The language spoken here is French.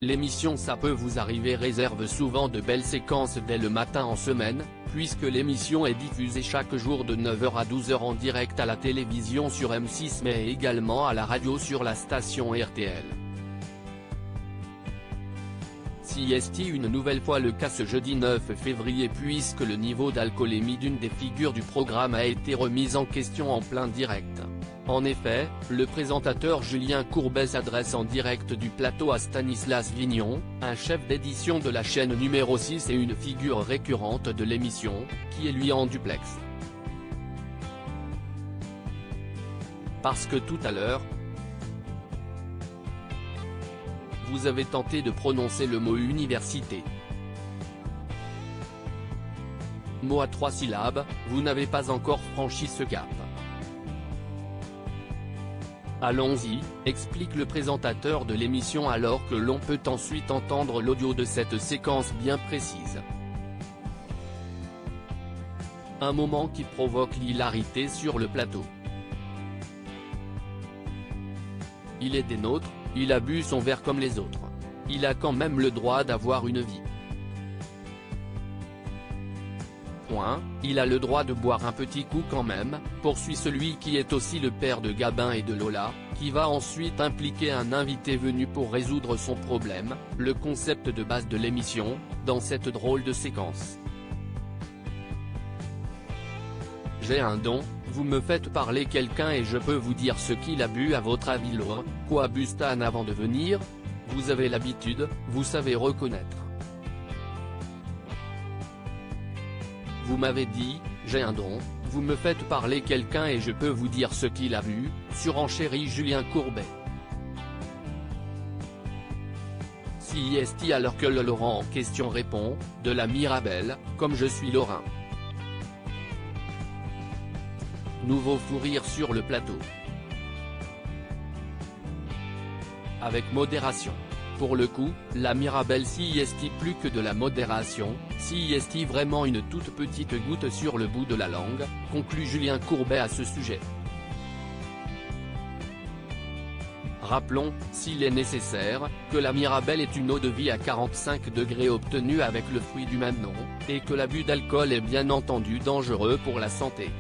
l'émission Ça peut vous arriver réserve souvent de belles séquences dès le matin en semaine, puisque l'émission est diffusée chaque jour de 9h à 12h en direct à la télévision sur M6 mais également à la radio sur la station RTL. Si est une nouvelle fois le cas ce jeudi 9 février puisque le niveau d'alcoolémie d'une des figures du programme a été remis en question en plein direct. En effet, le présentateur Julien Courbet s'adresse en direct du plateau à Stanislas Vignon, un chef d'édition de la chaîne numéro 6 et une figure récurrente de l'émission, qui est lui en duplex. Parce que tout à l'heure, vous avez tenté de prononcer le mot université. Mot à 3 syllabes, vous n'avez pas encore franchi ce cap. Allons-y, explique le présentateur de l'émission alors que l'on peut ensuite entendre l'audio de cette séquence bien précise. Un moment qui provoque l'hilarité sur le plateau. Il est des nôtres, il a bu son verre comme les autres. Il a quand même le droit d'avoir une vie. Il a le droit de boire un petit coup quand même, poursuit celui qui est aussi le père de Gabin et de Lola, qui va ensuite impliquer un invité venu pour résoudre son problème, le concept de base de l'émission, dans cette drôle de séquence. J'ai un don, vous me faites parler quelqu'un et je peux vous dire ce qu'il a bu à votre avis Laure, quoi bu Stan avant de venir? Vous avez l'habitude, vous savez reconnaître. Vous m'avez dit, j'ai un don, vous me faites parler quelqu'un et je peux vous dire ce qu'il a vu, surenchérit Julien Courbet. Si est alors que le Laurent en question répond, de la Mirabelle, comme je suis lorrain. Nouveau fou rire sur le plateau. Avec modération. Pour le coup, la Mirabelle si est plus que de la modération, si est vraiment une toute petite goutte sur le bout de la langue, conclut Julien Courbet à ce sujet. Rappelons, s'il est nécessaire, que la Mirabelle est une eau de vie à 45 degrés obtenue avec le fruit du même nom, et que l'abus d'alcool est bien entendu dangereux pour la santé.